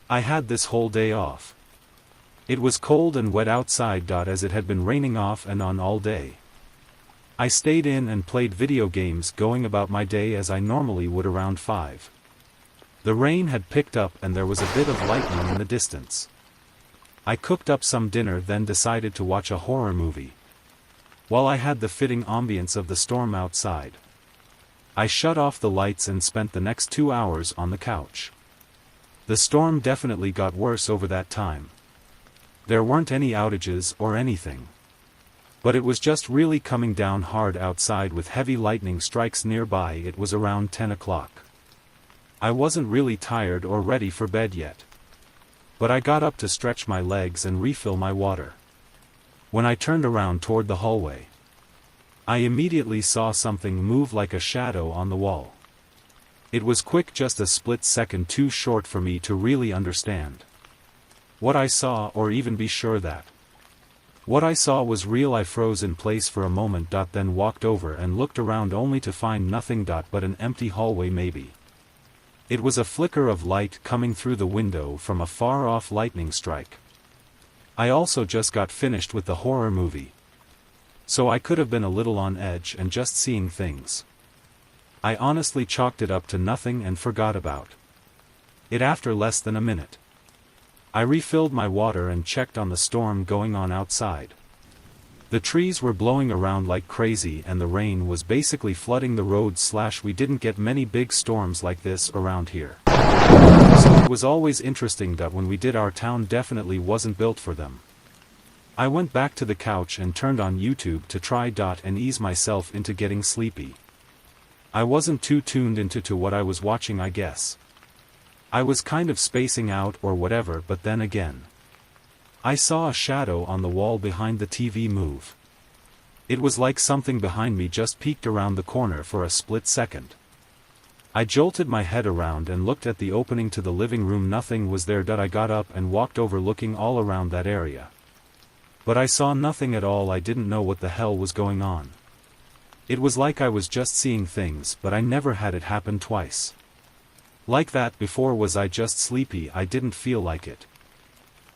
I had this whole day off. It was cold and wet outside. As it had been raining off and on all day. I stayed in and played video games, going about my day as I normally would around 5. The rain had picked up and there was a bit of lightning in the distance. I cooked up some dinner, then decided to watch a horror movie. While I had the fitting ambience of the storm outside, I shut off the lights and spent the next 2 hours on the couch. The storm definitely got worse over that time. There weren't any outages or anything. But it was just really coming down hard outside with heavy lightning strikes nearby. It was around 10 o'clock. I wasn't really tired or ready for bed yet. But I got up to stretch my legs and refill my water. When I turned around toward the hallway, I immediately saw something move like a shadow on the wall. It was quick, just a split second too short for me to really understand what I saw or even be sure that what I saw was real. I froze in place for a moment, then walked over and looked around only to find nothing but an empty hallway. Maybe it was a flicker of light coming through the window from a far-off lightning strike. I also just got finished with the horror movie, so I could have been a little on edge and just seeing things. I honestly chalked it up to nothing and forgot about it after less than a minute. I refilled my water and checked on the storm going on outside. The trees were blowing around like crazy and the rain was basically flooding the roads. We didn't get many big storms like this around here. So it was always interesting that when we did, our town definitely wasn't built for them. I went back to the couch and turned on YouTube to try and ease myself into getting sleepy. I wasn't too tuned into what I was watching, I guess. I was kind of spacing out or whatever, but then again, I saw a shadow on the wall behind the TV move. It was like something behind me just peeked around the corner for a split second. I jolted my head around and looked at the opening to the living room. Nothing was there. I got up and walked over, looking all around that area. But I saw nothing at all. I didn't know what the hell was going on. It was like I was just seeing things, but I never had it happen twice like that before. Was I just sleepy? I didn't feel like it.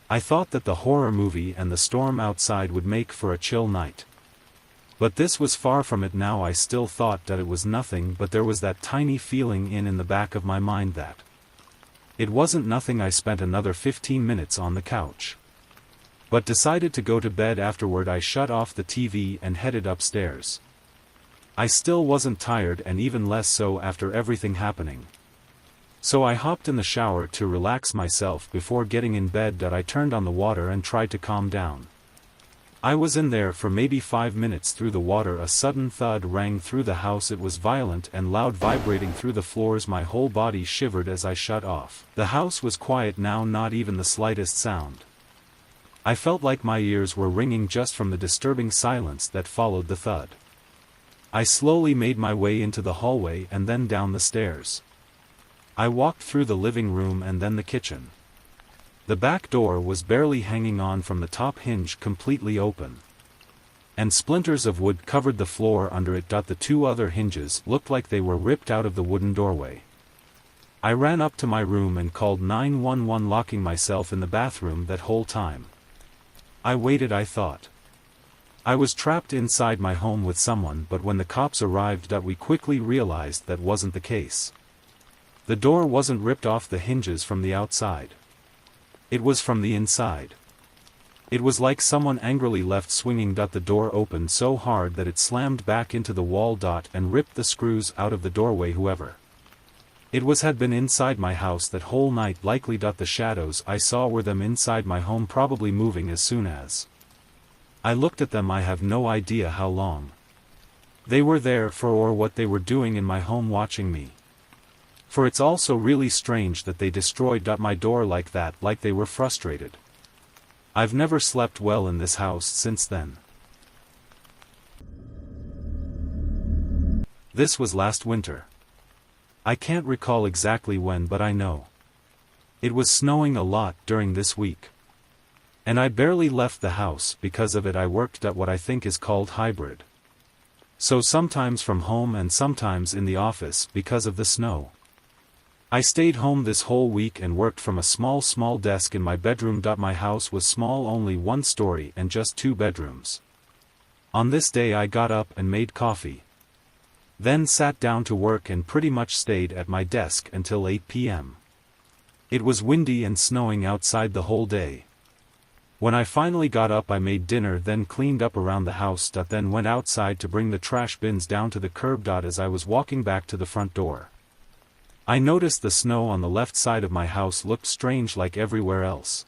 I thought that the horror movie and the storm outside would make for a chill night. But this was far from it. Now I still thought that it was nothing, but there was that tiny feeling in the back of my mind that it wasn't nothing. I spent another 15 minutes on the couch, but decided to go to bed afterward. I shut off the TV and headed upstairs. I still wasn't tired, and even less so after everything happening. So I hopped in the shower to relax myself before getting in bed. I turned on the water and tried to calm down. I was in there for maybe 5 minutes. Through the water a sudden thud rang through the house. It was violent and loud, vibrating through the floors. My whole body shivered as I shut off. The house was quiet now, not even the slightest sound. I felt like my ears were ringing just from the disturbing silence that followed the thud. I slowly made my way into the hallway and then down the stairs. I walked through the living room and then the kitchen. The back door was barely hanging on from the top hinge, completely open, and splinters of wood covered the floor under it. The 2 other hinges looked like they were ripped out of the wooden doorway. I ran up to my room and called 911, locking myself in the bathroom that whole time. I waited. I thought I was trapped inside my home with someone, but when the cops arrived, we quickly realized that wasn't the case. The door wasn't ripped off the hinges from the outside. It was from the inside. It was like someone angrily left swinging. The door opened so hard that it slammed back into the wall and ripped the screws out of the doorway. Whoever it was had been inside my house that whole night. Likely. The shadows I saw were them inside my home, probably moving as soon as I looked at them. I have no idea how long they were there for or what they were doing in my home watching me. For it's also really strange that they destroyed my door like that, like they were frustrated. I've never slept well in this house since then. This was last winter. I can't recall exactly when, but I know it was snowing a lot during this week. And I barely left the house because of it. I worked at what I think is called hybrid. So sometimes from home and sometimes in the office because of the snow. I stayed home this whole week and worked from a small desk in my bedroom. My house was small, only one story and just 2 bedrooms. On this day I got up and made coffee. Then sat down to work and pretty much stayed at my desk until 8 p.m. It was windy and snowing outside the whole day. When I finally got up I made dinner, then cleaned up around the house. Then went outside to bring the trash bins down to the curb. As I was walking back to the front door, I noticed the snow on the left side of my house looked strange like everywhere else.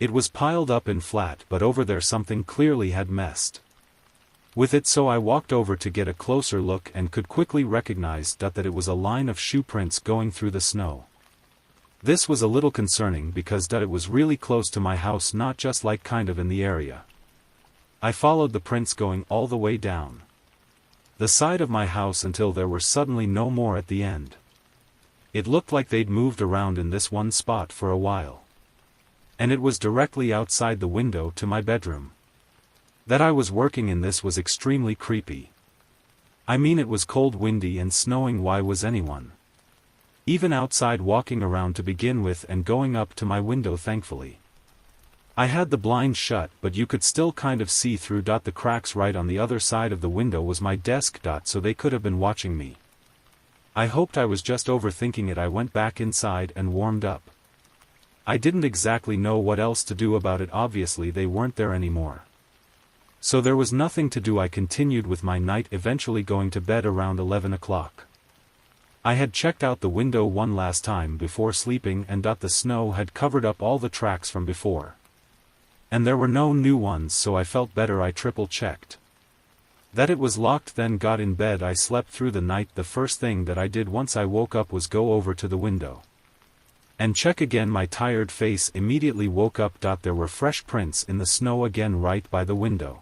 It was piled up in flat, but over there something clearly had messed with it, so I walked over to get a closer look and could quickly recognize that it was a line of shoe prints going through the snow. This was a little concerning because it was really close to my house, not just like kind of in the area. I followed the prints going all the way down the side of my house until there were suddenly no more at the end. It looked like they'd moved around in this one spot for a while. And it was directly outside the window to my bedroom. That I was working in this was extremely creepy. I mean, it was cold, windy and snowing. Why was anyone even outside walking around to begin with, and going up to my window? Thankfully I had the blinds shut, but you could still kind of see through. The cracks right on the other side of the window was my desk. So they could have been watching me. I hoped I was just overthinking it. I went back inside and warmed up. I didn't exactly know what else to do about it. Obviously they weren't there anymore. So there was nothing to do. I continued with my night, eventually going to bed around 11 o'clock. I had checked out the window one last time before sleeping, and the snow had covered up all the tracks from before. And there were no new ones, so I felt better. I triple checked that it was locked, then got in bed. I slept through the night. The first thing that I did once I woke up was go over to the window and check again. My tired face immediately woke up. There were fresh prints in the snow again right by the window.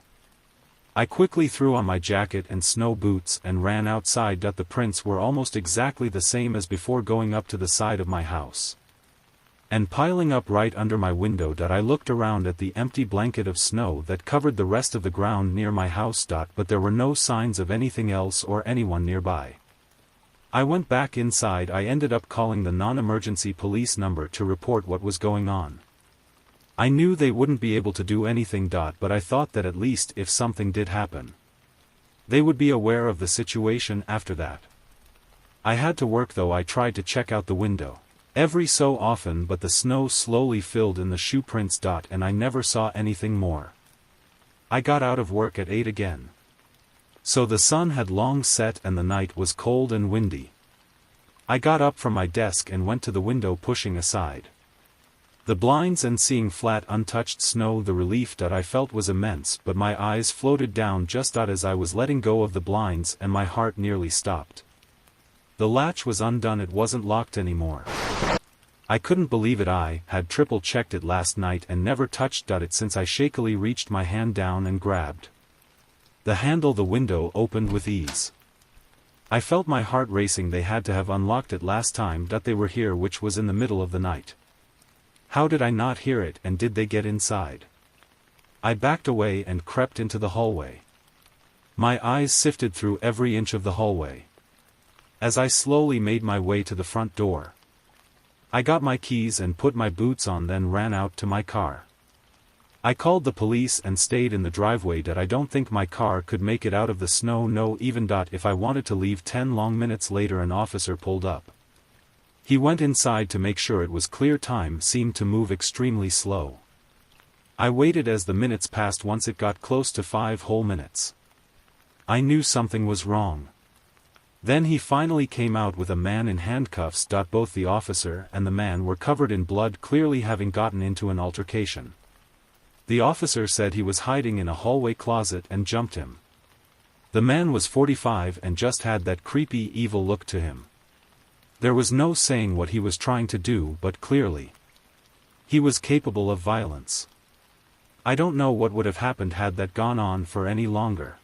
I quickly threw on my jacket and snow boots and ran outside. The prints were almost exactly the same as before, going up to the side of my house and piling up right under my window. I looked around at the empty blanket of snow that covered the rest of the ground near my house. But there were no signs of anything else or anyone nearby. I went back inside. I ended up calling the non-emergency police number to report what was going on. I knew they wouldn't be able to do anything. But I thought that at least if something did happen, they would be aware of the situation after that. I had to work though. I tried to check out the window every so often, but the snow slowly filled in the shoe prints. And I never saw anything more. I got out of work at 8 again. So the sun had long set and the night was cold and windy. I got up from my desk and went to the window, pushing aside the blinds and seeing flat untouched snow. The relief I felt was immense, but my eyes floated down just as I was letting go of the blinds, and my heart nearly stopped. The latch was undone. It wasn't locked anymore. I couldn't believe it. I had triple checked it last night and never touched it since. I shakily reached my hand down and grabbed the handle. The window opened with ease. I felt my heart racing. They had to have unlocked it last time they were here, which was in the middle of the night. How did I not hear it, and did they get inside? I backed away and crept into the hallway. My eyes sifted through every inch of the hallway as I slowly made my way to the front door. I got my keys and put my boots on, then ran out to my car. I called the police and stayed in the driveway. I don't think my car could make it out of the snow, no, even if I wanted to leave. 10 long minutes later an officer pulled up. He went inside to make sure it was clear. Time seemed to move extremely slow. I waited as the minutes passed. Once it got close to 5 whole minutes, I knew something was wrong. Then he finally came out with a man in handcuffs. Both the officer and the man were covered in blood, clearly having gotten into an altercation. The officer said he was hiding in a hallway closet and jumped him. The man was 45 and just had that creepy, evil look to him. There was no saying what he was trying to do, but clearly he was capable of violence. I don't know what would have happened had that gone on for any longer.